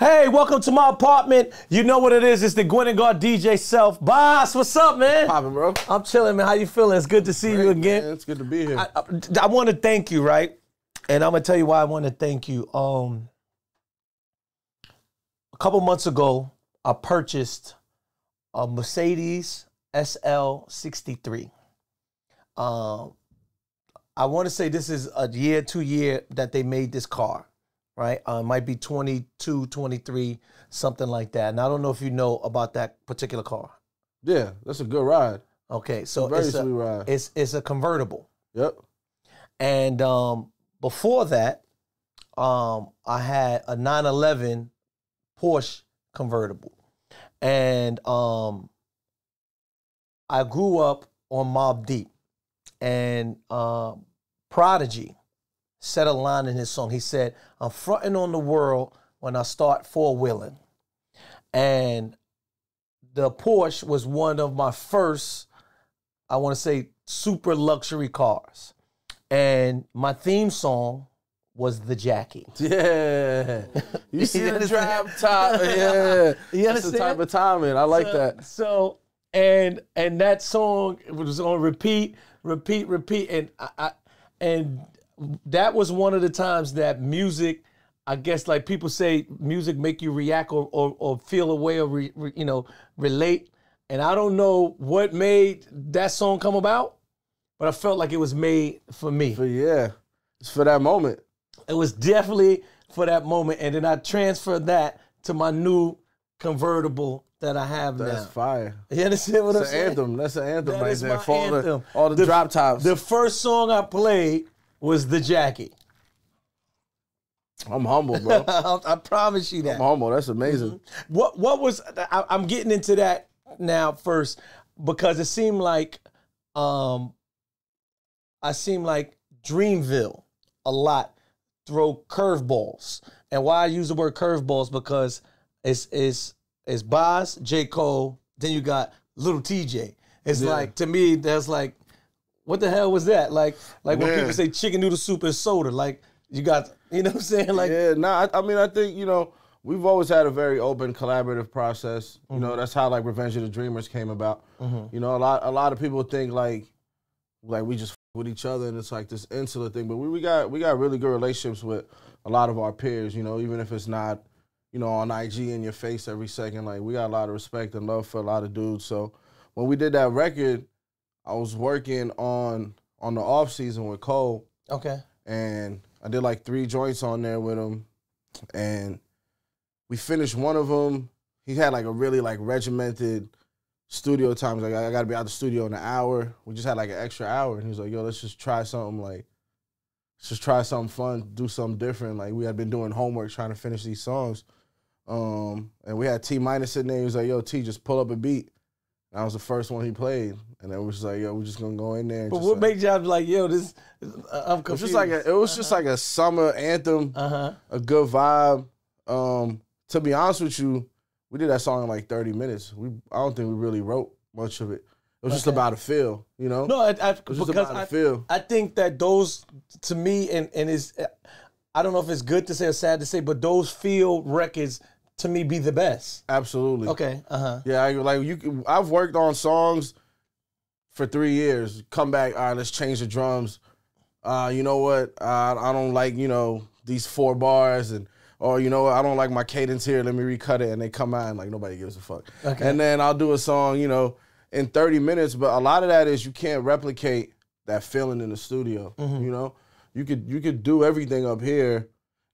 Hey, welcome to my apartment. You know what it is. It's the Gwen and God DJ Self. Boss, what's up, man? Poppin', bro. I'm chilling, man. How you feeling? It's good to see you again. Man, it's good to be here. I want to thank you, right? And I'm going to tell you why I want to thank you. A couple months ago, I purchased a Mercedes SL63. I want to say this is a year, 2 year that they made this car, right? It might be 22, 23, something like that. And I don't know if you know about that particular car. Yeah, that's a good ride. Okay, so Very sweet ride. It's a convertible. Yep. And before that, I had a 911 Porsche convertible. And I grew up on Mobb Deep. And Prodigy said a line in his song. He said, I'm fronting on the world when I start four-wheeling. And the Porsche was one of my first, I want to say, super luxury cars. And my theme song was The Jackie. Yeah. You see the drop top. Yeah. You understand? That's the type of timing. I like that. So, and that song was on repeat. And that was one of the times that music, I guess, like people say, music make you react or feel a way or relate. And I don't know what made that song come about, but I felt like it was made for me. It's for that moment. It was definitely for that moment. And then I transferred that to my new convertible that I have now. That's fire. You understand what I'm saying? Anthem. That's an anthem That right is there. my For anthem. all the drop tops. The first song I played was The Jackie. I'm humble, bro. I promise you that. I'm humble. That's amazing. What was, I'm getting into that now first, because it seemed like, Dreamville a lot throw curveballs. And why I use the word curveballs, because it's Boz, J. Cole, then you got Little TJ. It's like, to me, that's like, what the hell was that? Like when people say chicken noodle soup is soda, like you got, you know what I'm saying? Like, yeah, I mean, I think, we've always had a very open, collaborative process. You know, that's how like Revenge of the Dreamers came about. You know, a lot of people think like we just with each other and it's like this insular thing, but we got really good relationships with a lot of our peers. You know, even if it's not, on IG in your face every second, like we got a lot of respect and love for a lot of dudes. So when we did that record, I was working on the off season with Cole. Okay. And I did like 3 joints on there with him, and we finished one of them. He had like a really like regimented studio time. Like, I gotta be out the studio in an hour. We just had like an extra hour, and he was like, yo, let's just try something fun, do something different. Like we had been doing homework trying to finish these songs. And we had T Minus sitting there. He was like, yo, T, just pull up a beat. And that was the first one he played. And then we was like, yo, we're just gonna go in there. And but what made y'all be like, yo, this, I'm confused. It was just like a summer anthem, a good vibe. To be honest with you, we did that song in like 30 minutes. I don't think we really wrote much of it. It was just about a feel, No, it was just about a feel. I think that those, to me, and is, I don't know if it's good to say or sad to say, but those feel records, to me, be the best. Absolutely. Okay. Yeah, I've worked on songs for 3 years. Come back, all right, let's change the drums. You know what? I don't like, these 4 bars, or you know what? I don't like my cadence here. Let me recut it, and they come out and like nobody gives a fuck. Okay. And then I'll do a song, in 30 minutes. But a lot of that is you can't replicate that feeling in the studio. You could do everything up here,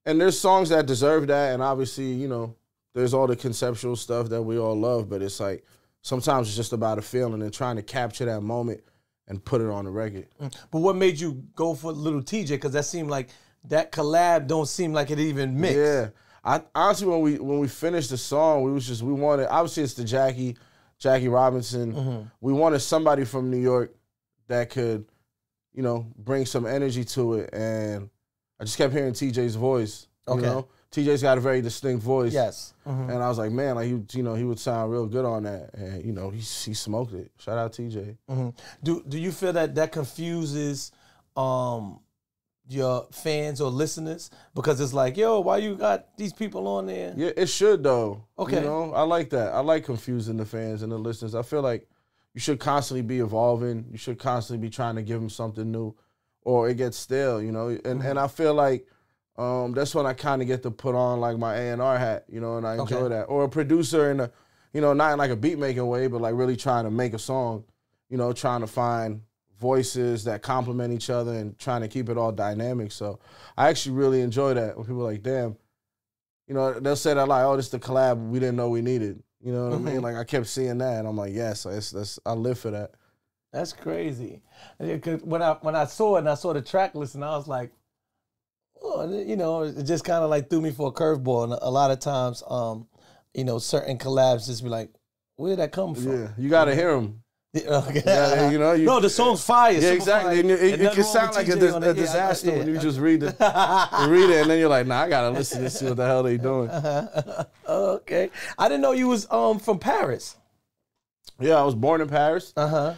and there's songs that deserve that, and obviously, there's all the conceptual stuff that we all love, but it's like sometimes it's just about a feeling and trying to capture that moment and put it on the record. But what made you go for Little TJ? Because that seemed like that collab don't seem like it even mixed. Yeah, honestly, when we finished the song, we wanted, obviously it's the Jackie Robinson. We wanted somebody from New York that could, bring some energy to it, and I just kept hearing TJ's voice. Okay. TJ's got a very distinct voice. Yes. And I was like, man, like he would sound real good on that. And he smoked it. Shout out TJ. Do you feel that confuses your fans or listeners? Because it's like, yo, why you got these people on there? Yeah, it should though. Okay. You know, I like that. I like confusing the fans and the listeners. I feel like you should constantly be evolving. You should constantly be trying to give them something new, or it gets stale, you know. And I feel like that's when I kind of get to put on like my A&R hat, you know, and I enjoy that. Or a producer in a, you know, not in like a beat making way, but like really trying to make a song, you know, trying to find voices that complement each other and trying to keep it all dynamic. So I actually really enjoy that when people are like, damn, you know, they'll say that like, oh, this is the collab we didn't know we needed. You know what I mean? Like I kept seeing that and I'm like, yes, I live for that. That's crazy. Because when I saw it and I saw the track list and I was like, oh, you know, it just kind of like threw me for a curveball. And a lot of times, you know, certain collabs just be like, where did that come from? Yeah, you got to hear them. Okay. You know, no, the song's fire. Yeah, exactly. Fire. It can sound like a disaster when you just read it, and then you're like, nah, I gotta listen to see what the hell they doing. Okay, I didn't know you was from Paris. Yeah, I was born in Paris. I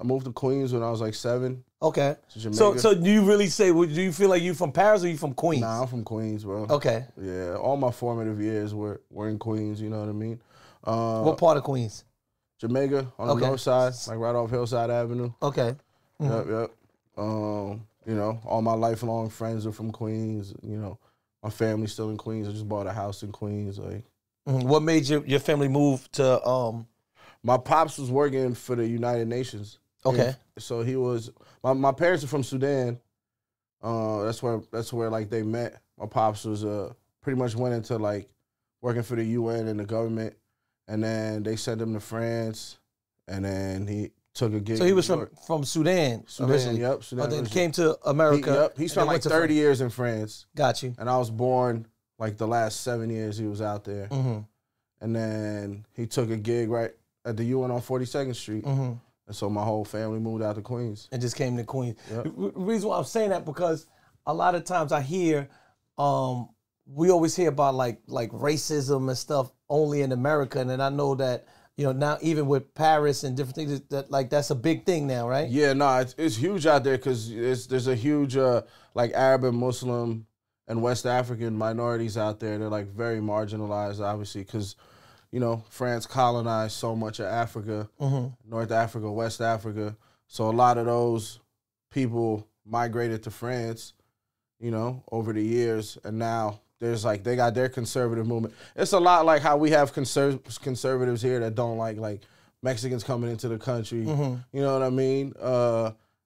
moved to Queens when I was like 7. Okay. So do you really say? Do you feel like you from Paris or you from Queens? Nah, I'm from Queens, bro. Okay. Yeah, all my formative years were in Queens. You know what I mean? What part of Queens? Jamaica on the north side, like right off Hillside Avenue. Okay. Yep. You know, all my lifelong friends are from Queens. You know, my family's still in Queens. I just bought a house in Queens. Like, what made your family move to? My pops was working for the United Nations. Okay. So he was. My parents are from Sudan. That's where like they met. My pops was pretty much went into like working for the UN and the government. And then they sent him to France, and then he took a gig. So he was from Sudan originally? Yep. Sudan. But then came to America. He spent like 30 years in France. Got you. And I was born like the last 7 years he was out there. Mm-hmm. And then he took a gig right at the UN on 42nd Street. Mm-hmm. And so my whole family moved out to Queens. And just came to Queens. Yep. The reason why I'm saying that, because a lot of times I hear, we always hear about like racism and stuff only in America, and then I know that, you know, now even with Paris and different things, that like that's a big thing now, right? Yeah, no, it's huge out there because there's a huge like Arab and Muslim and West African minorities out there. They're like very marginalized, obviously, because, you know, France colonized so much of Africa, North Africa, West Africa. So a lot of those people migrated to France, you know, over the years, and now there's like they got their conservative movement. It's a lot like how we have conservatives here that don't like Mexicans coming into the country. You know what I mean?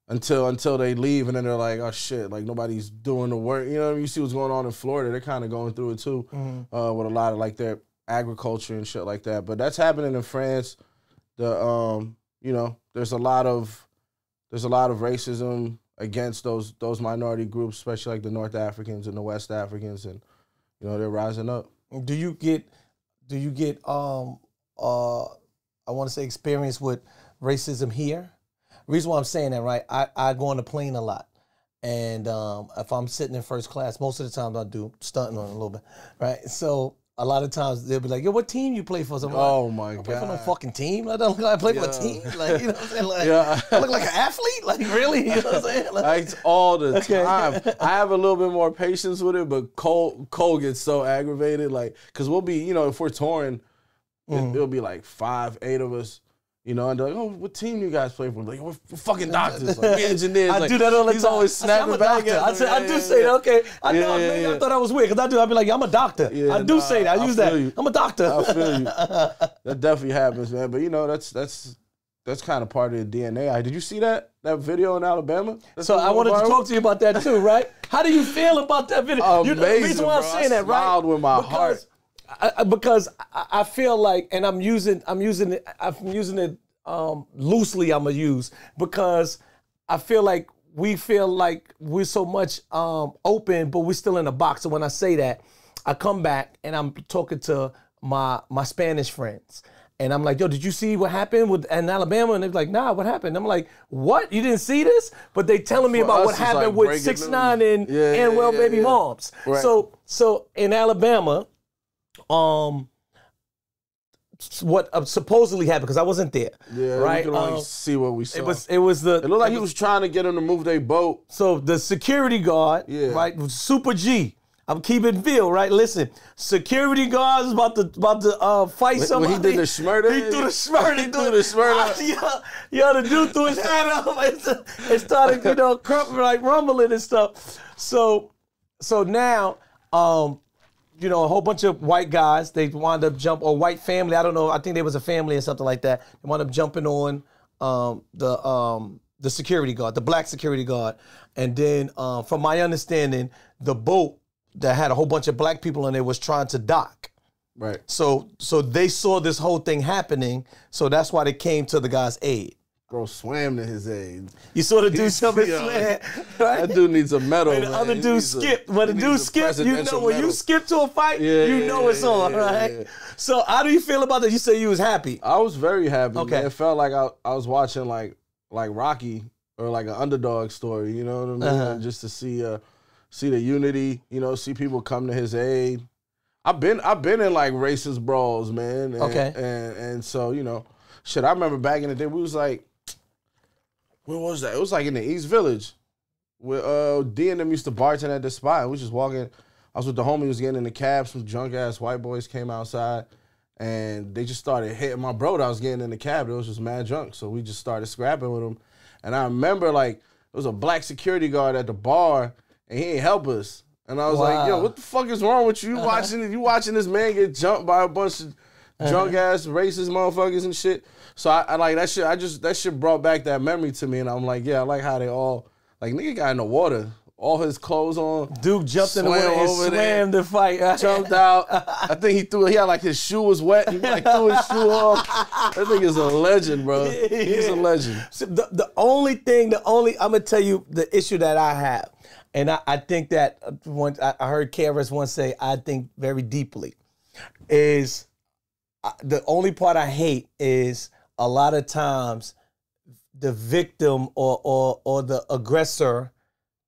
Until they leave, and then they're like, oh shit, like nobody's doing the work. You know what I mean? You see what's going on in Florida? They're kind of going through it too, with a lot of like their agriculture and shit like that. But that's happening in France. You know, there's a lot of racism against those minority groups, especially like the North Africans and the West Africans, and you know, they're rising up. Do you get I want to say experience with racism here? The reason why I'm saying that, right? I go on the plane a lot, and if I'm sitting in first class, most of the time I do stunting on it a little bit, right? So a lot of times they'll be like, yo, what team you play for? So oh my God. I play for no fucking team. I don't look like I play for a team. Like, you know what I'm saying? Like, I look like an athlete? Like, really? You know what I'm saying? Like all the time. I have a little bit more patience with it, but Cole gets so aggravated. Like, because we'll be, you know, if we're touring, it'll be like 5, 8 of us. You know, and they're like, oh, what team you guys play for? Like, we're fucking doctors, like, we're engineers. I like, do that all the time. He's always snapping back at me. I do say that, okay. I thought that was weird, because I'd be like, I'm a doctor. Yeah, I do say that. I use that. You. I'm a doctor. I feel you. That definitely happens, man. But, you know, that's kind of part of the DNA. Did you see that video in Alabama? So I wanted to talk to you about that too, right? How do you feel about that video? Amazing, the reason why I'm saying that, right? I smiled with my heart. Because I feel like, and I'm using it loosely, I'm gonna use, because I feel like we're so much open, but we're still in a box. So when I say that, I come back and I'm talking to my Spanish friends, and I'm like, yo, did you see what happened in Alabama? And they're like, nah, what happened? I'm like, what? You didn't see this? But they telling me about what happened with 6ix9ine and Baby Moms. Right. So in Alabama, what supposedly happened, because I wasn't there. Yeah, right. we can only see what we saw. It was the. It looked like he was trying to get him to move their boat. So the security guard, right, Super G. I'm keeping Bill, right? Listen, security guard is about to fight somebody. When he did the smurder? He threw the smurder. He threw the smurder. Yo, the dude threw his hat up. It started, rumbling and stuff. So now, a whole bunch of white guys, they wound up or white family, I don't know, I think there was a family or something like that. They wound up jumping on the security guard, the black security guard. And then, from my understanding, the boat that had a whole bunch of black people in it was trying to dock. Right. So they saw this whole thing happening, so that's why they came to the guy's aid. Bro swam to his aid. You saw the dude swam, right? That dude needs a medal, and the other dude skipped. When the dude skipped, when you skip to a fight, it's on, right? Yeah. So how do you feel about that? You say you was happy. I was very happy. Okay. Man. It felt like I was watching like Rocky or like an underdog story, you know what I mean? Just to see the unity, see people come to his aid. I've been in like racist brawls, man. And so, shit, I remember back in the day, we was like, where was that? It was like in the East Village. Where D and them used to bartend at the spot. We was just walking. I was with the homie who was getting in the cab. Some drunk ass white boys came outside and they just started hitting my bro that I was getting in the cab. It was just mad drunk. So we just started scrapping with him. And I remember like there was a black security guard at the bar and he ain't help us. And I was like, yo, what the fuck is wrong with you? You watching this man get jumped by a bunch of drunk ass racist motherfuckers and shit. So I like that shit. That shit brought back that memory to me. And I'm like, yeah, I like how they all, like, nigga got in the water, all his clothes on. Dude jumped in the water and swam to fight. Jumped out. I think he had like his shoe was wet. He like threw his shoe off. That nigga's a legend, bro. He's a legend. So the only I'm gonna tell you the issue that I have. And I think that I heard KRS once say, I think very deeply, is the only part I hate is a lot of times the victim or the aggressor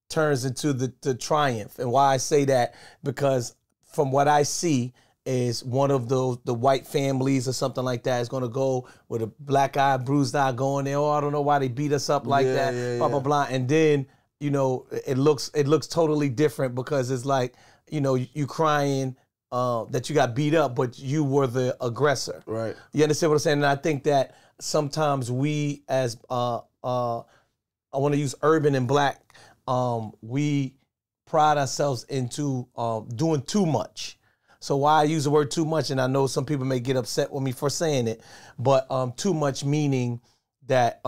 turns into the triumph. And why I say that, because from what I see is one of the white families or something like that is going to go with a black eye, bruised eye going there. Oh, I don't know why they beat us up like that, blah, blah, blah. And then, it looks totally different because it's like, you crying that you got beat up, but you were the aggressor. Right. You understand what I'm saying? And I think that sometimes we as, I want to use urban and black, we pride ourselves into doing too much. So why I use the word too much, and I know some people may get upset with me for saying it, but too much meaning that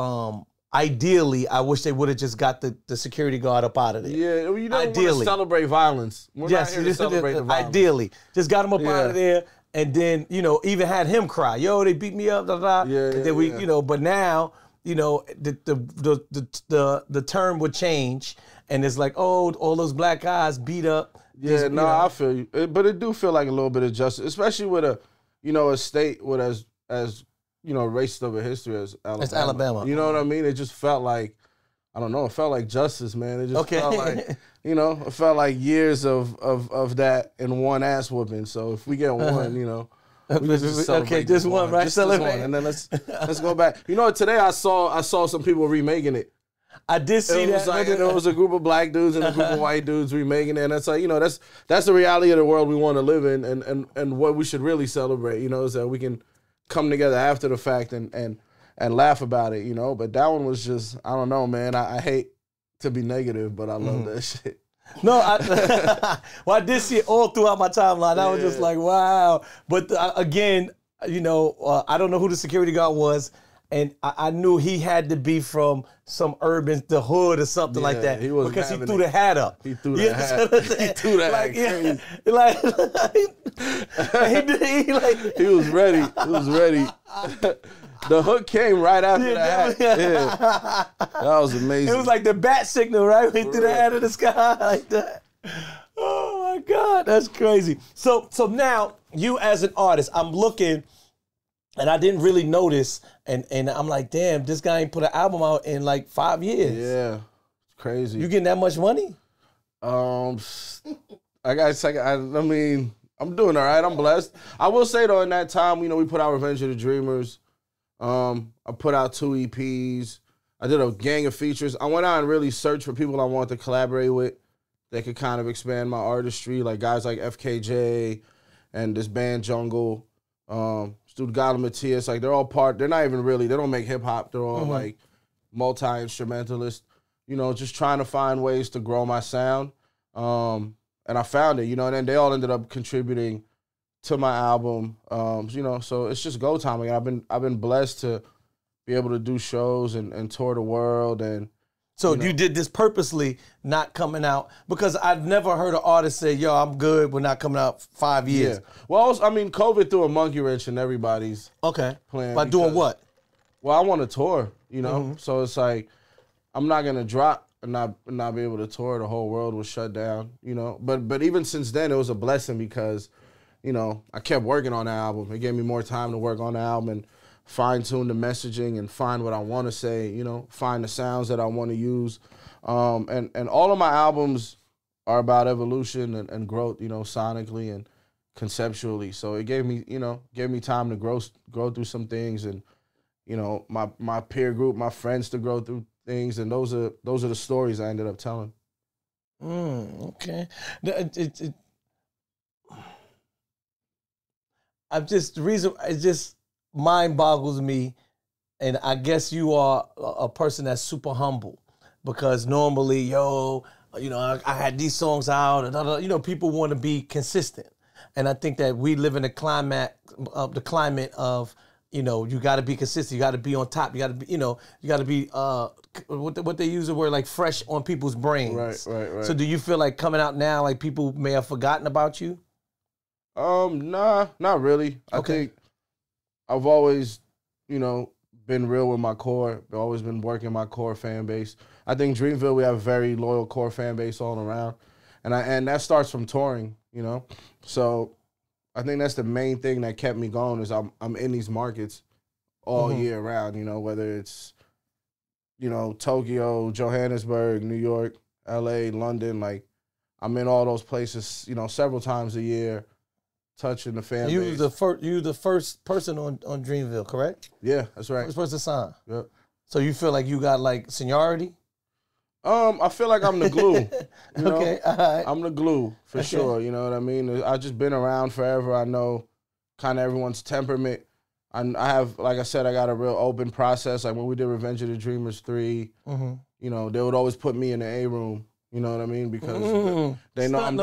ideally, I wish they would have just got the security guard up out of there. Yeah, you don't want to celebrate violence. We're not here to celebrate the violence. Ideally, just got him up out of there, and then even had him cry. Yo, they beat me up. Blah, blah. Yeah, and then we, but now, the term would change, and it's like, oh, all those black guys beat up. Yeah, I feel you, but it do feel like a little bit of justice, especially with a state with as racist of a history as Alabama. It's Alabama. You know what I mean? It just felt like, I don't know, it felt like justice, man. It just felt like, it felt like years of that in one ass whooping. So if we get one, we just celebrate just one, right? Just one, and then let's go back. Today I saw some people remaking it. I did see that. Like, there was a group of black dudes and a group of white dudes remaking it, and that's like, that's the reality of the world we want to live in, and what we should really celebrate, is that we can come together after the fact and laugh about it, But that one was just, I don't know, man. I hate to be negative, but I love that shit. No, I did see it all throughout my timeline. I was just like, wow. But again, I don't know who the security guard was, and I knew he had to be from some the hood or something like that, because he threw the hat up. He threw the hat. He threw the hat. He was ready. He was ready. The hook came right after the hat. Yeah. That was amazing. It was like the bat signal, right? He threw the hat in the sky like that. Oh my God, that's crazy. So now you as an artist, I'm looking. And I didn't really notice, and I'm like, damn, this guy ain't put an album out in like 5 years. Yeah, it's crazy. You getting that much money? I gotta say, I mean, I'm doing all right. I'm blessed. I will say though, in that time, we put out Revenge of the Dreamers. I put out 2 EPs. I did a gang of features. I went out and really searched for people I wanted to collaborate with that could kind of expand my artistry, like guys like FKJ and this band Jungle. Dude Gala Matias, like they're all they're not even really, they don't make hip hop. They're all like multi-instrumentalists, just trying to find ways to grow my sound. And I found it, and then they all ended up contributing to my album. So it's just go time. Like, I've been blessed to be able to do shows and tour the world. And so you did this purposely, not coming out, because I've never heard an artist say, "Yo, I'm good. We're not coming out 5 years." Yeah. Well, COVID threw a monkey wrench in everybody's plan. By doing what? Well, I want to tour, So it's like I'm not gonna drop and not be able to tour. The whole world was shut down, But even since then, it was a blessing because, I kept working on the album. It gave me more time to work on the album and fine-tune the messaging and find what I want to say, find the sounds that I want to use. And all of my albums are about evolution and growth, sonically and conceptually. So it gave me time to grow through some things and, my peer group, my friends to grow through things. And those are the stories I ended up telling. Okay. It just mind boggles me. And I guess you are a person that's super humble because normally, I had these songs out and, people want to be consistent. And I think that we live in the climate of, you got to be consistent. You got to be on top. You got to be, you got to be, what they use the word like fresh on people's brains. Right. So do you feel like coming out now, like people may have forgotten about you? Nah, not really. I think I've always, been real with my core. I've always been working my core fan base. I think Dreamville, we have a very loyal core fan base all around. And that starts from touring, So I think that's the main thing that kept me going is I'm in these markets all year round, whether it's, Tokyo, Johannesburg, New York, LA, London, like I'm in all those places, several times a year, touching the fan base. You were the first person on Dreamville, correct? Yeah, that's right. First person to sign. Yep. So you feel like you got like seniority? I feel like I'm the glue. Okay, all right. I'm the glue for sure. You know what I mean? I've just been around forever. I know kind of everyone's temperament. I have, like I said, I got a real open process. Like when we did Revenge of the Dreamers 3, they would always put me in the A room. You know what I mean? Because they know I'm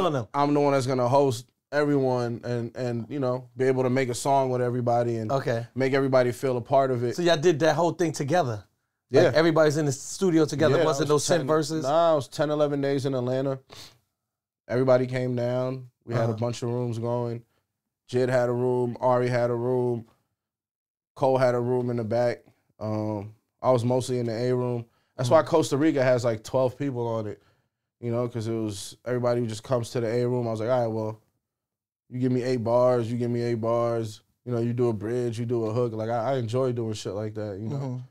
the one that's gonna host everyone and be able to make a song with everybody and make everybody feel a part of it. So y'all did that whole thing together? Yeah. Like everybody's in the studio together. Yeah, wasn't no 10 verses? Nah, it was 10, 11 days in Atlanta. Everybody came down. We had a bunch of rooms going. Jid had a room. Ari had a room. Cole had a room in the back. I was mostly in the A room. That's why Costa Rica has like 12 people on it, because it was everybody who just comes to the A room. I was like, all right, well, you give me 8 bars, you give me 8 bars. You do a bridge, you do a hook. Like I enjoy doing shit like that,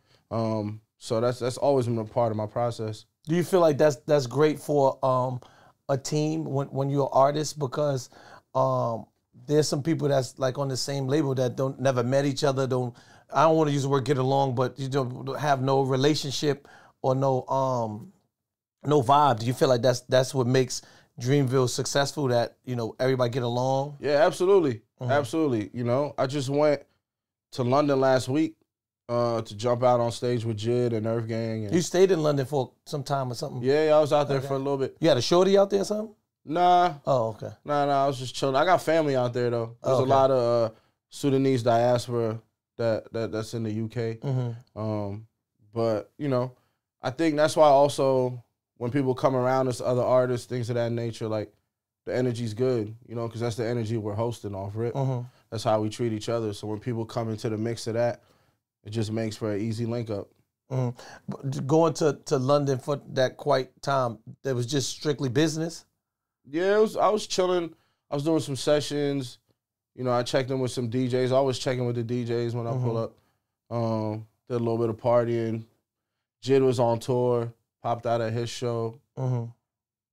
So that's always been a part of my process. Do you feel like that's great for a team when you're an artist? Because there's some people that's like on the same label that never met each other. I don't want to use the word get along, but you don't have no relationship or no vibe. Do you feel like that's what makes Dreamville successful? That everybody get along? Yeah, absolutely, absolutely. I just went to London last week. To jump out on stage with Jid and Earth Gang. And you stayed in London for some time or something? Yeah, I was out there for a little bit. You had a shorty out there or something? Nah. Oh, okay. Nah, I was just chilling. I got family out there, though. There's a lot of Sudanese diaspora that's in the UK. But, I think that's why also when people come around us, other artists, things of that nature, like, the energy's good, because that's the energy we're hosting off rip. That's how we treat each other. So when people come into the mix of that, it just makes for an easy link up. Going to London for that quite time, that was just strictly business? Yeah, I was chilling. I was doing some sessions. I checked in with some DJs. I always checking with the DJs when I pull up. Did a little bit of partying. Jid was on tour, popped out at his show.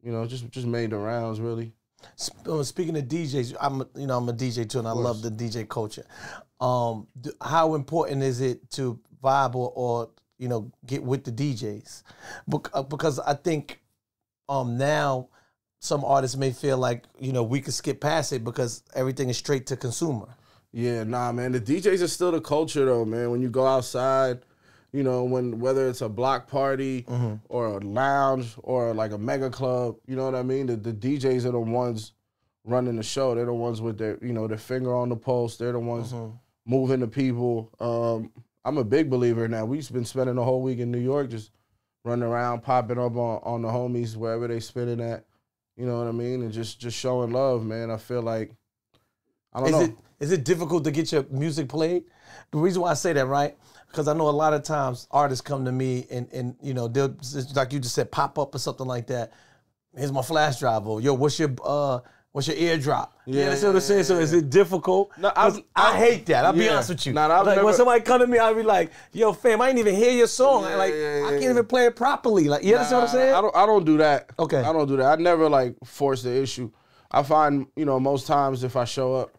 Just made the rounds, really. Speaking of DJs, I'm a DJ too, and I love the DJ culture. How important is it to vibe or get with the DJs? Because I think now some artists may feel like we could skip past it because everything is straight to consumer. Yeah, nah, man. The DJs are still the culture, though, man. When you go outside, whether it's a block party or a lounge or like a mega club, you know what I mean? The DJs are the ones running the show. They're the ones with their finger on the pulse. They're the ones moving the people. I'm a big believer in that. We've been spending the whole week in New York just running around, popping up on the homies wherever they spinning at. You know what I mean? And just showing love, man. I feel like, I don't know. Is it difficult to get your music played? The reason why I say that, right? Because I know a lot of times artists come to me and they'll, like you just said, pop up or something like that. Here's my flash drive, or yo, what's your airdrop? Yeah, that's what I'm saying. So is it difficult? No, I hate that. I'll be honest with you. When somebody come to me, I'll be like, yo, fam, I ain't even hear your song. I can't even play it properly. Like, you understand what I'm saying? I don't do that. Okay. I don't do that. I never force the issue. I find, most times if I show up,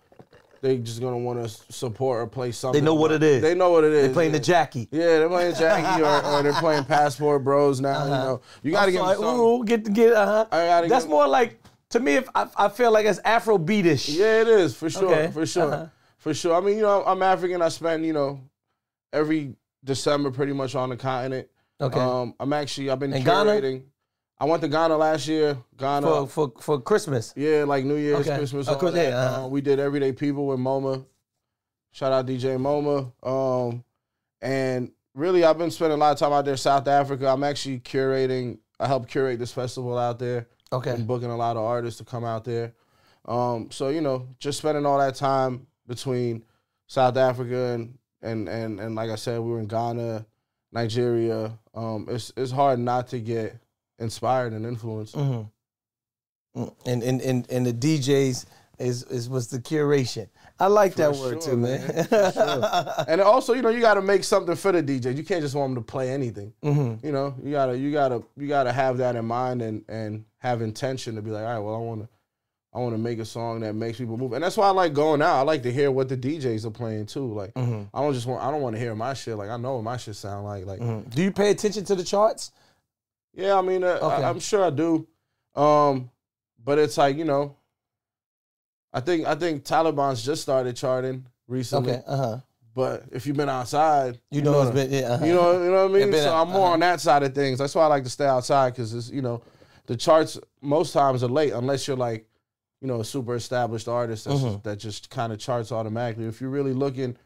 they just gonna want to support or play something. They know what it is. They know what it is. They're playing the Jackie. Yeah, they're playing Jackie or they're playing Passport Bros now. You gotta get them something. That's more like, to me, if I feel like it's Afrobeatish. Yeah, it is for sure. Okay. For sure. I mean, I'm African. I spend every December pretty much on the continent. Okay. I've been curating. Ghana? I went to Ghana last year. Ghana for Christmas. Yeah, like New Year's, Christmas. We did Everyday People with MoMA. Shout out DJ MoMA. And really, I've been spending a lot of time out there, South Africa. I'm actually curating. I help curate this festival out there. Okay. And booking a lot of artists to come out there. So just spending all that time between South Africa and like I said, we were in Ghana, Nigeria. It's hard not to get inspired and influenced. And the DJs was the curation. I like that word too, man. For sure. And also, you got to make something for the DJs. You can't just want them to play anything. You gotta have that in mind and have intention to be like, all right, well, I want to make a song that makes people move. And that's why I like going out. I like to hear what the DJs are playing too. Like, I don't want to hear my shit. Like, I know what my shit sound like. Do you pay attention to the charts? Yeah, I mean, I'm sure I do. But it's like, I think Taliban's just started charting recently. Okay, But if you've been outside, it's been, you know what I mean? So I'm more on that side of things. That's why I like to stay outside, because it's, the charts most times are late unless you're like, a super established artist that just kind of charts automatically. If you're really looking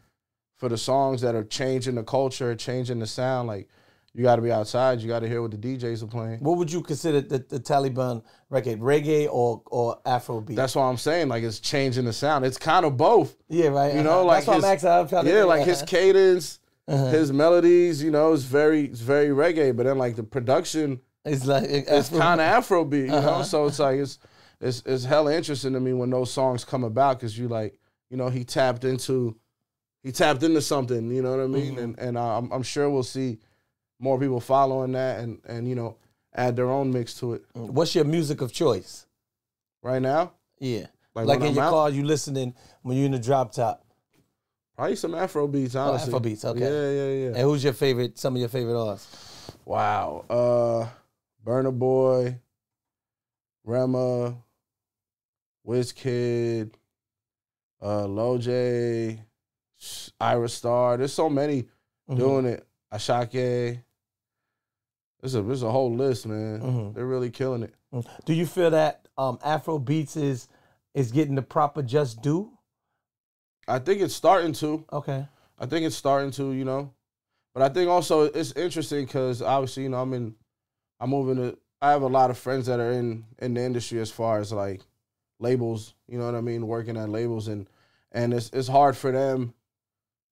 for the songs that are changing the culture, changing the sound, like, you got to be outside. You got to hear what the DJs are playing. What would you consider the Taliban record? Reggae or Afrobeat? That's what I'm saying. Like, it's changing the sound. It's kind of both. Yeah, right. Like, that's what I'm asking. Like his cadence, his melodies. It's very reggae. But then like the production, it's kind of Afrobeat. So it's like it's hella interesting to me when those songs come about, because you like he tapped into something. You know what I mean? And I'm sure we'll see more people following that and add their own mix to it. What's your music of choice right now? Yeah, like in your car, you listening when you're in the drop top. Probably some Afro beats, honestly. Afro beats, okay. Yeah. And who's your favorite? Some of your favorite artists? Wow, Burna Boy, Rema, WizKid, Lil J, Ira Star. There's so many doing it. Ashake. There's a whole list, man. They're really killing it. Do you feel that Afro beats is getting the proper just due? I think it's starting to. Okay. I think it's starting to, But I think also it's interesting because obviously, I have a lot of friends that are in the industry as far as like labels, you know what I mean, working at labels, and it's hard for them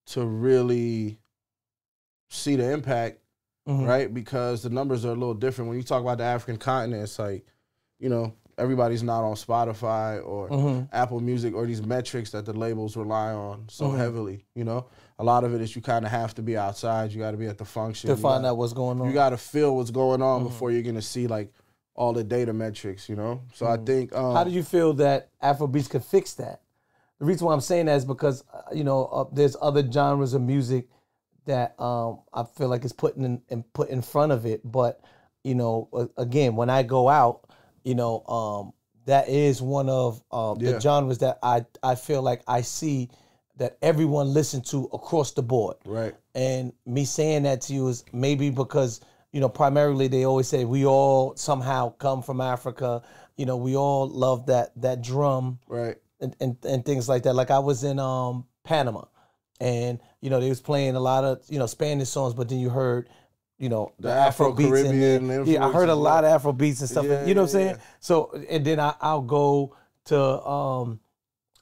to really see the impact. Right? Because the numbers are a little different. When you talk about the African continent, it's like, everybody's not on Spotify or Apple Music or these metrics that the labels rely on so heavily. A lot of it is you kind of have to be outside. You got to be at the function. To find out what's going on. You got to feel what's going on before you're going to see like all the data metrics, you know? So I think... How do you feel that Afrobeats could fix that? The reason why I'm saying that is because, you know, there's other genres of music that I feel like is put in front of it. But, you know, again, when I go out, you know, that is one of the genres that I feel like I see that everyone listens to across the board. Right. And me saying that to you is maybe because, you know, primarily they always say we all somehow come from Africa. You know, we all love that drum. Right. And things like that. Like I was in Panama, and you know they was playing a lot of, you know, Spanish songs, but then you heard, you know, the Afro beats in there. Yeah, I heard a lot of Afro beats and stuff. Yeah, you know what I'm saying? So and then I'll go to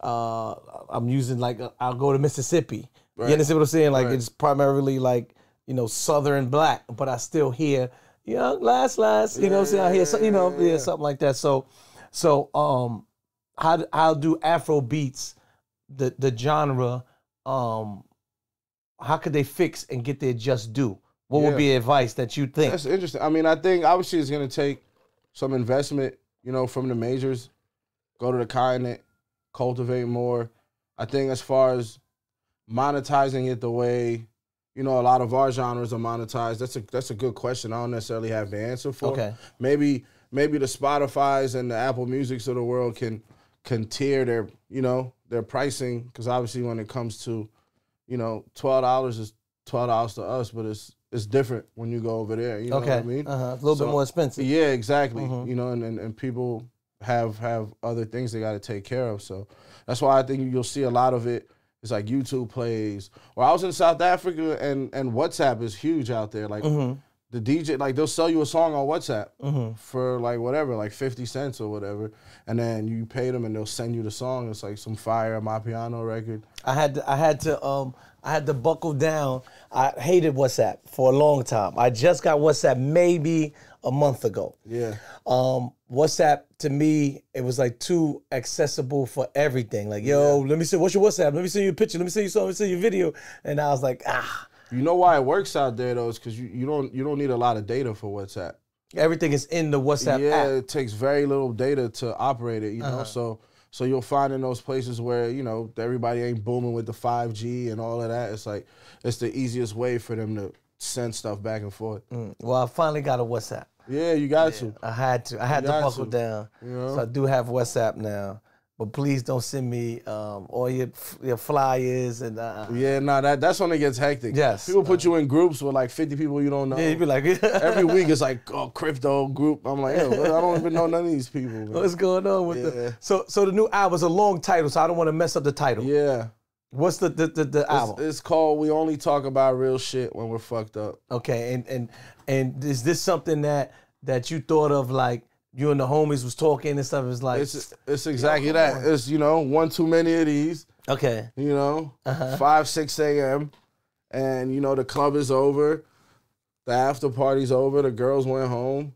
I'm using like I'll go to Mississippi. Right. You understand what I'm saying? Like Right. it's primarily like, you know, Southern black, but I still hear young last, you know what I'm saying? I hear something, you know, something like that. So how do Afro beats, the genre, how could they fix and get their just due? What would be advice that you think? That's interesting. I mean, I think obviously it's going to take some investment, you know, from the majors, go to the continent, cultivate more. I think as far as monetizing it the way, you know, a lot of our genres are monetized, that's a good question. I don't necessarily have the answer for. Okay. Maybe the Spotifys and the Apple Musics of the world can tier their, you know, their pricing, because obviously when it comes to, you know, $12 is $12 to us, but it's different when you go over there. You know what I mean? A little bit more expensive. Yeah, exactly. You know, and people have other things they got to take care of. So that's why I think you'll see a lot of it. It's like YouTube plays. Or I was in South Africa, and WhatsApp is huge out there. Like the DJ, like they'll sell you a song on WhatsApp for like whatever, like 50 cents or whatever, and then you pay them and they'll send you the song. It's like some fire My Piano record. I had to buckle down. I hated WhatsApp for a long time. I just got WhatsApp maybe a month ago. Yeah. WhatsApp to me, it was like too accessible for everything. Like, yo, let me see, what's your WhatsApp? Let me see your picture. Let me see your song. Let me see your video. And I was like, You know why it works out there though? Is because you don't need a lot of data for WhatsApp. Everything is in the WhatsApp app. Yeah, it takes very little data to operate it. You know, so you'll find in those places where, you know, everybody ain't booming with the 5G and all of that. It's like it's the easiest way for them to send stuff back and forth. Well, I finally got a WhatsApp. Yeah, you got to. I had to buckle down. You know? So I do have WhatsApp now. But please don't send me all your flyers and Yeah, no, that's when it gets hectic. Yes. People put you in groups with like 50 people you don't know. Yeah, you be like every week it's like, oh, crypto group. I'm like, yo, I don't even know none of these people. Man. What's going on with the So the new album's a long title, so I don't want to mess up the title. Yeah. What's the album? It's called We Only Talk About Real Shit When We're Fucked Up. Okay, and is this something that you thought of, like you and the homies was talking and stuff? It's like it's exactly that. It's, you know, one too many of these. Okay. You know, 5, 6 a.m. and you know the club is over, the after party's over, the girls went home,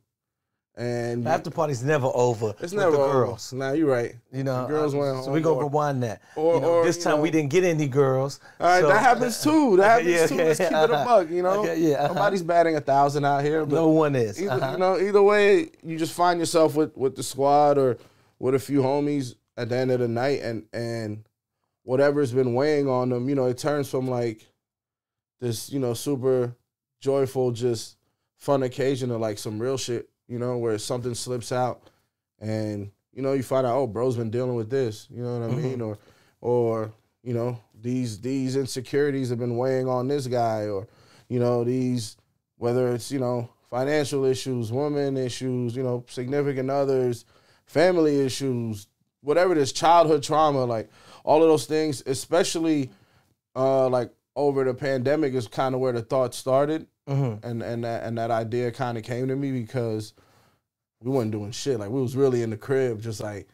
and the after party's never over. It's never the over. Girls. Nah, you're right. You know, the girls went home. So we're gonna rewind that. Or this time we didn't get any girls. All right, so, that happens too. That happens too. Okay. Let's keep it a buck. You know, nobody's batting 1,000 out here. But no one is. You know, either way, you just find yourself with the squad or with a few homies at the end of the night, and whatever's been weighing on them, you know, it turns from like this, you know, super joyful, just fun occasion to like some real shit, you know, where something slips out and, you know, you find out, oh, bro's been dealing with this, you know what I mean? Or, you know, these insecurities have been weighing on this guy, or, you know, whether it's, you know, financial issues, women issues, you know, significant others, family issues, whatever it is, childhood trauma, like all of those things, especially like over the pandemic is kind of where the thought started. And that idea kind of came to me because we wasn't doing shit. Like we was really in the crib, just like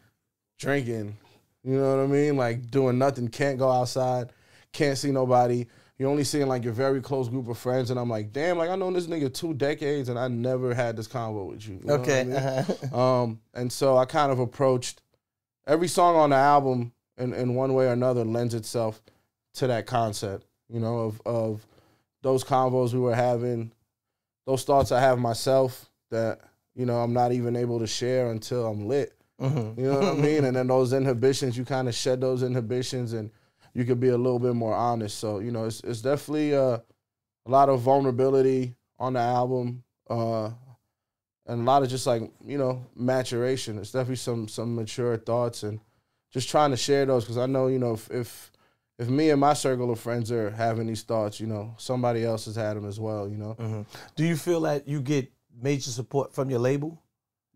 drinking, you know what I mean? Like doing nothing, can't go outside, can't see nobody. You're only seeing like your very close group of friends, and I'm like, damn, like I known this nigga 2 decades, and I never had this convo with you. You know what I mean? And so I kind of approached every song on the album in one way or another lends itself to that concept, you know, of those convos we were having, those thoughts I have myself that, you know, I'm not even able to share until I'm lit. Mm-hmm. You know what I mean? And then those inhibitions, you kind of shed those inhibitions and you could be a little bit more honest. So, you know, it's definitely a lot of vulnerability on the album, and a lot of just like, you know, maturation. It's definitely some mature thoughts and just trying to share those because I know, you know, if me and my circle of friends are having these thoughts, you know, somebody else has had them as well, you know. Mm-hmm. Do you feel that you get major support from your label?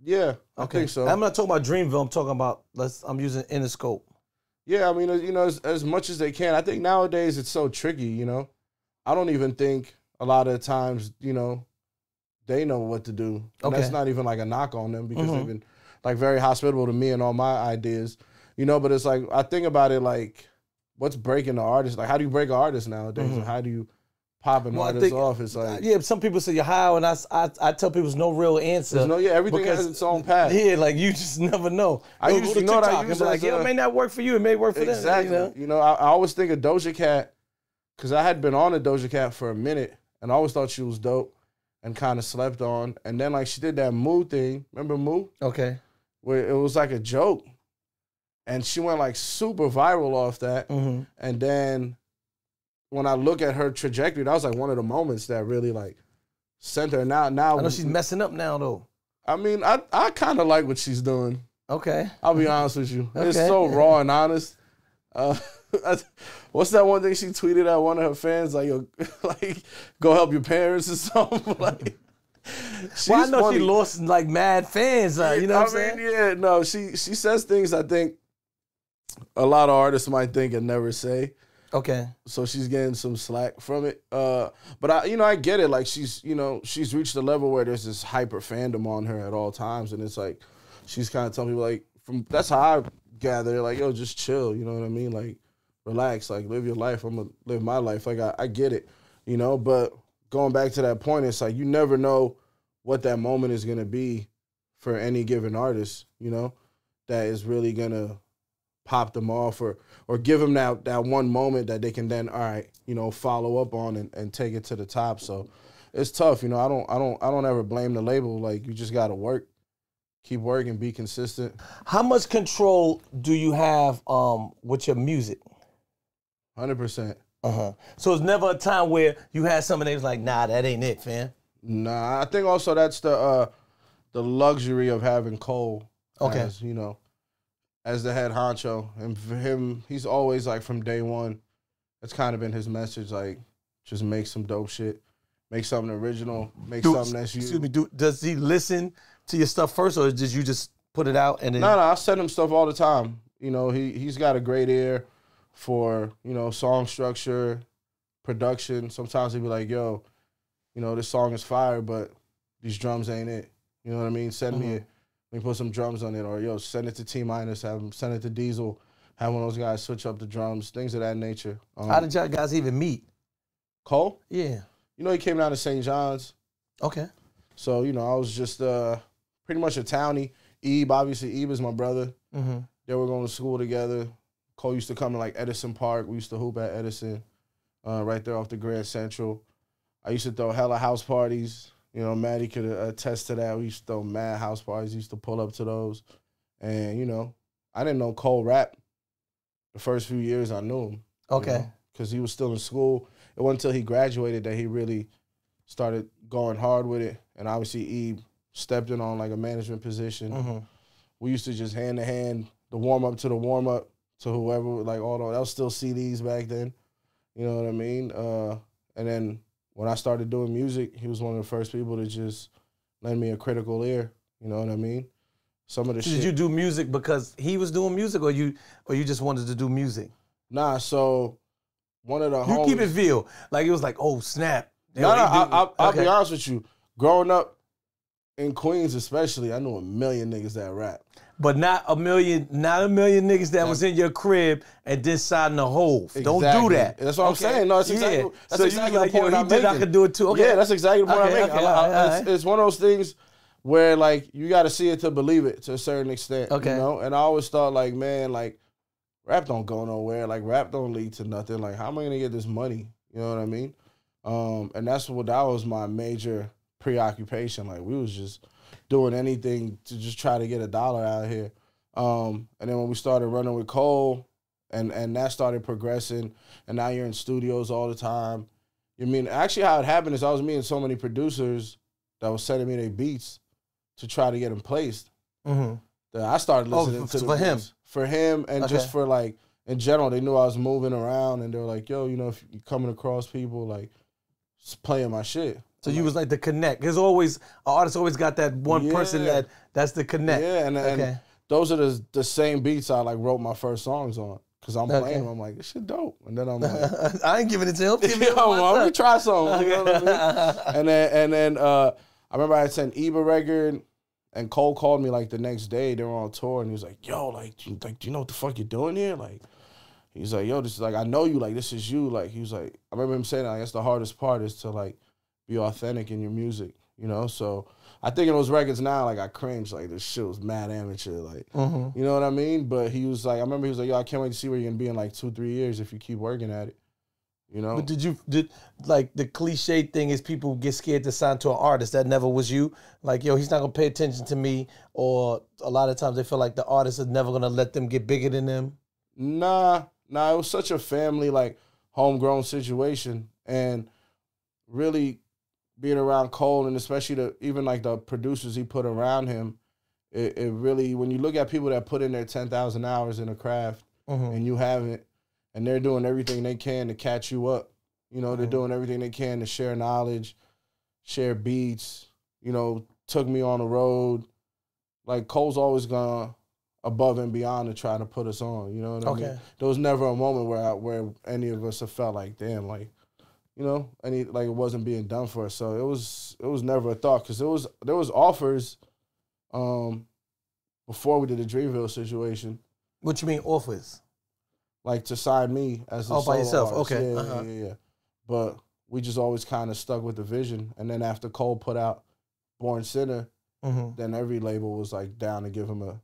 Yeah, I think so. I'm not talking about Dreamville. I'm talking about, I'm using Interscope. Yeah, I mean, you know, as much as they can. I think nowadays it's so tricky, you know. I don't even think a lot of the times, you know, they know what to do. And that's not even like a knock on them because they've been like very hospitable to me and all my ideas, you know. But it's like, I think about it like, what's breaking the artist? Like, how do you break an artist nowadays? Or how do you pop an artist off? It's like, yeah, some people say you're high, and I tell people there's no real answer. Everything has its own path. Yeah, like you just never know. I used to know that I use like, it may not work for you, it may work for them. Exactly. You know, I always think of Doja Cat because I had been on a Doja Cat for a minute, and I always thought she was dope and kind of slept on. And then like she did that Moo thing. Remember Moo? Okay. Where it was like a joke, and she went like super viral off that. And then when I look at her trajectory, that was like one of the moments that really like sent her. Now I know she's messing up now though. I mean, I kind of like what she's doing. Okay. I'll be honest with you. It's so raw and honest. What's that one thing she tweeted at one of her fans? Like, yo, like, go help your parents or something. Like, well, I know funny. She lost like mad fans. You know what I'm saying? Yeah, no, she says things I think a lot of artists might think and never say. Okay. So she's getting some slack from it. But I get it. Like she's reached a level where there's this hyper fandom on her at all times. And it's like, she's kind of telling people like, that's how I gather, like, yo, just chill. You know what I mean? Like, relax, like live your life. I'm gonna live my life. Like I get it, you know, but going back to that point, it's like, you never know what that moment is gonna be for any given artist, you know, that is really gonna pop them off or give them that one moment that they can then, all right, you know, follow up on and take it to the top. So it's tough, you know. I don't ever blame the label. Like, you just gotta work, keep working, be consistent. How much control do you have with your music? 100%. So it's never a time where you had somebody that's like, nah, that ain't it, fam. Nah, I think also that's the luxury of having Cole as, you know, as the head honcho. And for him, he's always like, from day one, it's kind of been his message, like, just make some dope shit. Make something original. Make something that's you. Excuse me, does he listen to your stuff first, or did you just put it out and then? No, I send him stuff all the time. You know, he's got a great ear for, you know, song structure, production. Sometimes he'll be like, yo, you know, this song is fire, but these drums ain't it. You know what I mean? Send me it. Let me put some drums on it. Or, yo, send it to T-Minus, have him send it to Diesel, have one of those guys switch up the drums, things of that nature. How did y'all guys even meet? Cole? Yeah. You know, he came down to St. John's. Okay. So, you know, I was just pretty much a townie. Obviously, is my brother. They were going to school together. Cole used to come to, like, Edison Park. We used to hoop at Edison, right there off the Grand Central. I used to throw hella house parties. You know, Maddie could attest to that. We used to throw mad house parties. Used to pull up to those. And, you know, I didn't know Cole rap the first few years I knew him. Okay. Because he was still in school. It wasn't until he graduated that he really started going hard with it. And obviously, Ebe stepped in on like a management position. We used to just hand to hand, the warm up to the warm up to whoever, like all that was still CDs back then. You know what I mean? And then when I started doing music, he was one of the first people to just lend me a critical ear. You know what I mean? Some of the shit. Did you do music because he was doing music, or you just wanted to do music? Nah, so one of the homies. You keep it real. Like, it was like, oh, snap. I'll be honest with you. Growing up in Queens especially, I knew a million niggas that rap. But not a million niggas that was in your crib and deciding to hold. Exactly. Don't do that. That's what I'm saying. No, that's exactly, that's so exactly like, the point I'm making. I could do it too. Okay. Yeah, that's exactly the point I'm making. Right. It's one of those things where, like, you got to see it to believe it to a certain extent. Okay. You know? And I always thought, like, man, like, rap don't go nowhere. Like, rap don't lead to nothing. Like, how am I going to get this money? You know what I mean? And that was my major preoccupation. Like, we was just doing anything to just try to get a dollar out here. And then when we started running with Cole, and that started progressing, and now you're in studios all the time. You mean, actually how it happened is I was meeting so many producers that was sending me their beats to try to get them placed. Mm-hmm. That I started listening to the for him. beats. For him, and just for like, in general, they knew I was moving around, and they were like, yo, you know, if you're coming across people, like, just playing my shit. So you was like the connect. There's always, an artist always got that one person that's the connect. Yeah, and those are the same beats I like wrote my first songs on. Cause I'm playing them, I'm like, this shit dope. And then I'm like, I ain't giving it to him. Let me try something. You know what I mean? And then I remember I had sent Eba record, and Cole called me like the next day. They were on tour, and he was like, yo, like, do you know what the fuck you're doing here? Like, he's like, yo, this is like, I know you, like, this is you. Like, he was like, I remember him saying, like, that's the hardest part is to like be authentic in your music, you know? So I think in those records now, like, I cringe, like, this shit was mad amateur, like, you know what I mean? But he was like, I remember he was like, yo, I can't wait to see where you're gonna be in like 2-3 years if you keep working at it, you know? But did like, the cliche thing is people get scared to sign to an artist. That never was you? Like, yo, he's not gonna pay attention to me, or a lot of times they feel like the artist is never gonna let them get bigger than them? Nah, it was such a family, like, homegrown situation, and really being around Cole, and especially even like the producers he put around him, it really, when you look at people that put in their 10,000 hours in a craft, and you haven't, and they're doing everything they can to catch you up, you know, they're doing everything they can to share knowledge, share beats, you know, took me on the road. Like, Cole's always gone above and beyond to try to put us on, you know what I mean? There was never a moment where any of us have felt like, damn, like, you know, like it wasn't being done for us. So it was never a thought, because there was offers before we did the Dreamville situation. What you mean offers? Like to sign me as a by yourself. artist. Okay. Yeah. But we just always kind of stuck with the vision. And then after Cole put out Born Sinner, then every label was like down to give him a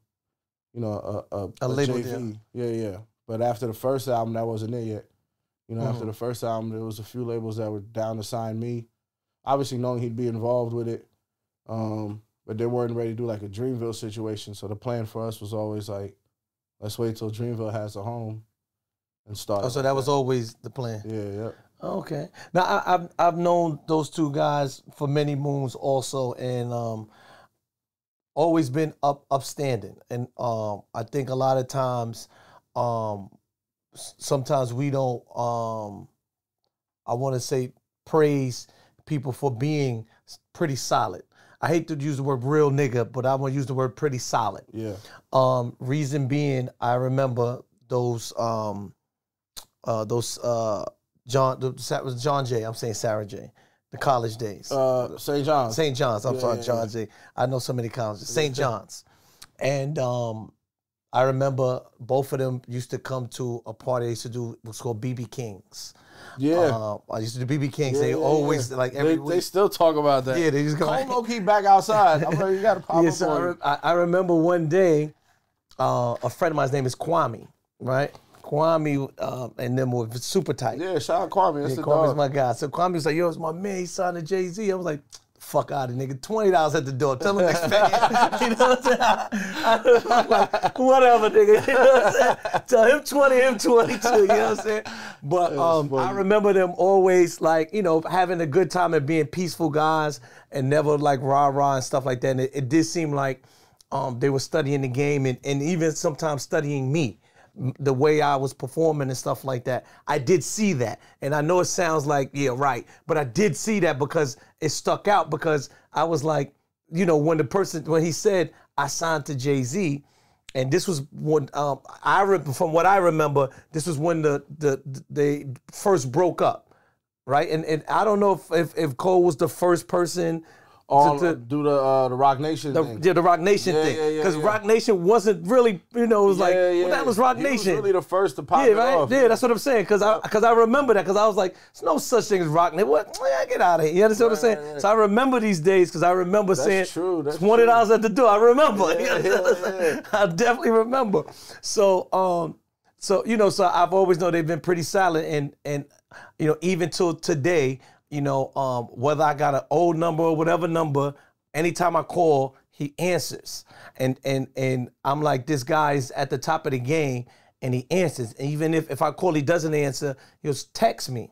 label JV. Yeah. But after the first album, that wasn't it yet. You know, after the first album, there was a few labels that were down to sign me. Obviously knowing he'd be involved with it. But they weren't ready to do like a Dreamville situation. So the plan for us was always like, let's wait till Dreamville has a home and start. Oh, so that was always the plan. Yeah. Okay. Now I've known those two guys for many moons also, and always been upstanding. And I think a lot of times, sometimes we don't, I want to say, praise people for being pretty solid. I hate to use the word real nigga, but I want to use the word pretty solid. Yeah. Reason being, I remember those John Jay. I'm saying Sarah J. The college days. St. John's. St. John's. I'm sorry, John Jay. I know so many colleges. St. John's, and I remember both of them used to come to a party I used to do. What's called BB Kings. Yeah, I used to do BB Kings. They always like every week. They still talk about that. Yeah, they just go. Cole low-key back outside. I'm like, you got to pop up so I remember one day, a friend of mine's name is Kwame, right? Kwame and them were super tight. Yeah, shout out Kwame. That's the Kwame's dog. my guy. So Kwame was like, yo, it's my man. He signed to Jay-Z. I was like, fuck out of nigga. $20 at the door. Tell him to expect it. You know what I'm saying? I'm like, whatever, nigga. You know what I'm saying? Tell him 20, him 22. You know what I'm saying? But I remember them always like, you know, having a good time and being peaceful guys and never like rah-rah and stuff like that. And it did seem like they were studying the game and even sometimes studying me, the way I was performing and stuff like that. I did see that. And I know it sounds like, yeah, right. But I did see that because it stuck out, because I was like, you know, when he said, I signed to Jay-Z, and this was when, from what I remember, this was when they first broke up, right? And I don't know if Cole was the first person to do the Rock Nation thing. Yeah, the Rock Nation thing. Because Rock Nation wasn't really, you know, it was like, well, that was Rock Nation. He was really the first to pop it off. Yeah, that's what I'm saying. Because I remember that, because I was like, there's no such thing as Rock Nation. What? Yeah, get out of here. You understand what I'm saying? Right. So I remember these days, because I remember saying $20 at the door. I remember. Yeah. I definitely remember. So, you know, so I've always known they've been pretty solid, and you know, even till today, you know, whether I got an old number or whatever number, anytime I call, he answers. And I'm like, this guy's at the top of the game, and he answers. And even if I call, he doesn't answer, he'll text me.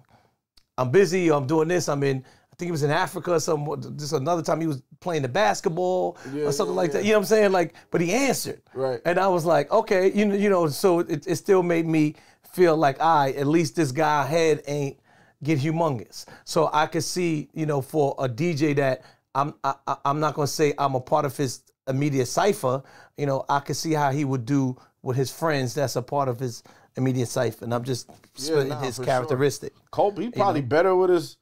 I'm busy, or I'm doing this, I think he was in Africa or something. Just another time he was playing the basketball or something like that. You know what I'm saying? Like, but he answered. Right. And I was like, okay, you know, so it still made me feel like, at least this guy head ain't get humongous. So I could see, you know, for a DJ that I'm not gonna say I'm a part of his immediate cipher, you know, I could see how he would do with his friends that's a part of his immediate cipher. And I'm just splitting his characteristic. Sure. Cole, he probably better with his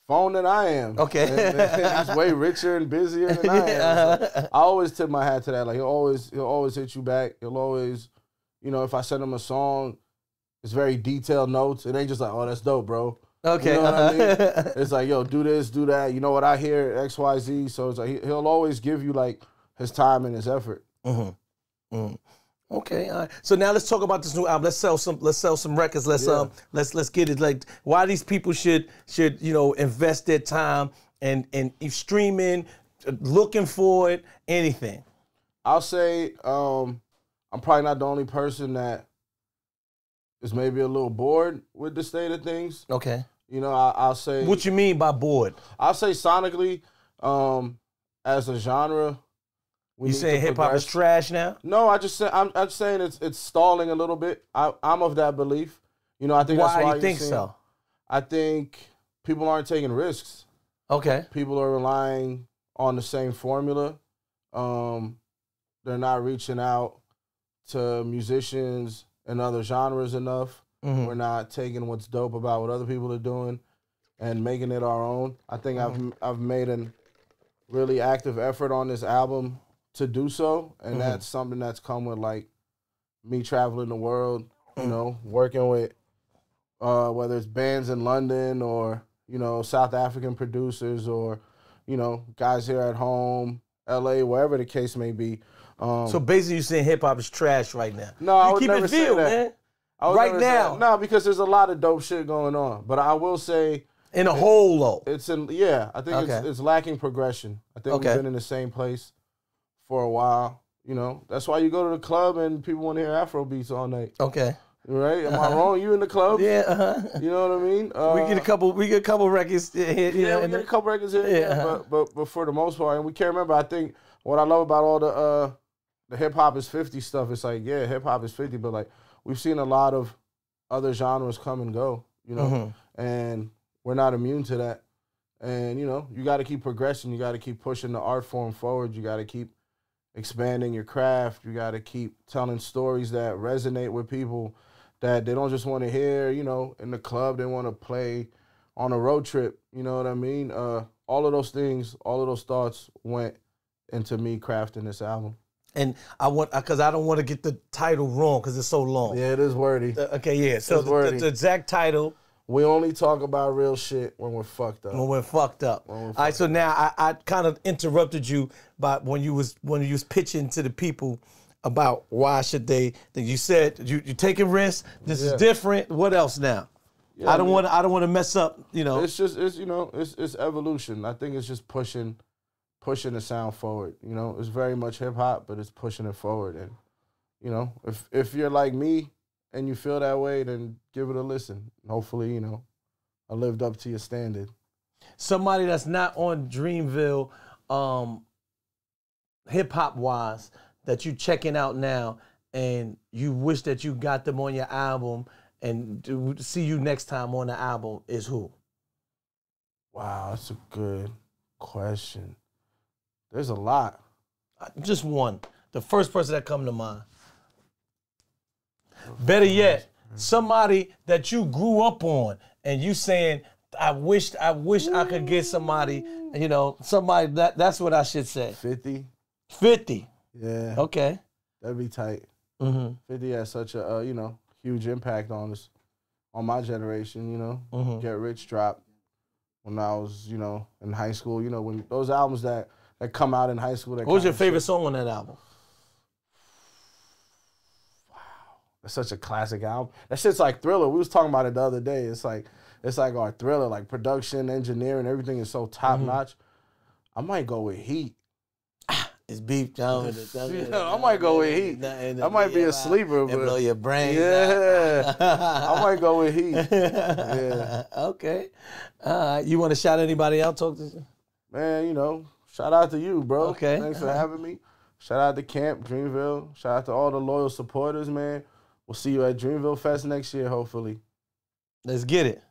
phone than I am. Okay. He's way richer and busier than I am. So I always tip my hat to that. Like he'll always hit you back. He'll always, you know, if I send him a song, it's very detailed notes. It ain't just like, oh, that's dope, bro. Okay. You know what I mean? It's like, yo, do this, do that. You know what I hear, X, Y, Z. So it's like he'll always give you like his time and his effort. Okay, all right. So now let's talk about this new album. Let's sell some records. Let's get it. Like, why these people should you know, invest their time and streaming, looking for it, anything. I'll say I'm probably not the only person that is maybe a little bored with the state of things. Okay. You know, I'll say. What you mean by bored? I'll say sonically, as a genre. You saying hip hop is trash now? No, I'm just saying it's stalling a little bit. I'm of that belief. You know, I think that's why do you think so? I think people aren't taking risks. Okay. People are relying on the same formula. They're not reaching out to musicians and other genres enough. We're not taking what's dope about what other people are doing and making it our own. I think I've made a really active effort on this album to do so, and that's something that's come with like me traveling the world, you know, working with whether it's bands in London or, you know, South African producers or, you know, guys here at home, LA, wherever the case may be. So basically you're saying hip hop is trash right now. No, I would keep never it say real, that. man. Right now. No, because there's a lot of dope shit going on. But I will say in a whole though. I think it's lacking progression. I think we've been in the same place for a while. You know, that's why you go to the club and people want to hear Afro beats all night. Okay. Right? Am I wrong? You in the club? Yeah. You know what I mean? We get a couple records here. We get a couple records here. Yeah. But for the most part, and we can't remember. I think what I love about all the hip hop is 50 stuff. It's like, yeah, hip hop is 50, but like we've seen a lot of other genres come and go. You know, and we're not immune to that. And you know, you got to keep progressing. You got to keep pushing the art form forward. You got to keep expanding your craft. You got to keep telling stories that resonate with people, that they don't just want to hear, you know, in the club. They want to play on a road trip. You know what I mean? All of those things, all of those thoughts went into me crafting this album. And because I don't want to get the title wrong because it's so long. Yeah, it is wordy. Okay, yeah. So the exact title. We only talk about real shit when we're fucked up. When we're fucked up. All right, so now I kind of interrupted you by when you was pitching to the people about why should they. You said you're taking risks. This is different. What else now? Yeah, I don't want to mess up. You know, it's evolution. I think it's just pushing the sound forward. You know, it's very much hip hop, but it's pushing it forward. And you know, if you're like me and you feel that way, then give it a listen. Hopefully, you know, I lived up to your standard. Somebody that's not on Dreamville, hip hop wise, that you checking out now, and you wish that you got them on your album, and to see you next time on the album is who? Wow, that's a good question. There's a lot. Just one. The first person that come to mind. Better yet, somebody that you grew up on and you saying, I wish I could get somebody, you know, somebody that's what I should say. 50. 50. Yeah. Okay. That'd be tight. 50 has such a huge impact on us, on my generation, you know. Get Rich dropped when I was, you know, in high school, you know, when those albums that come out in high school. What was your favorite song on that album? It's such a classic album. That shit's like Thriller. We was talking about it the other day. It's like our Thriller, like production, engineering, everything is so top notch. I might go with Heat. It's beef, John. I might go with Heat. That might be a sleeper, but blow your brains yeah, out. I might go with Heat. Yeah. Okay. You want to shout anybody out? Talk to Man, you know, shout out to you, bro. Okay. Thanks for having me. Shout out to Camp Dreamville. Shout out to all the loyal supporters, man. We'll see you at Dreamville Fest next year, hopefully. Let's get it.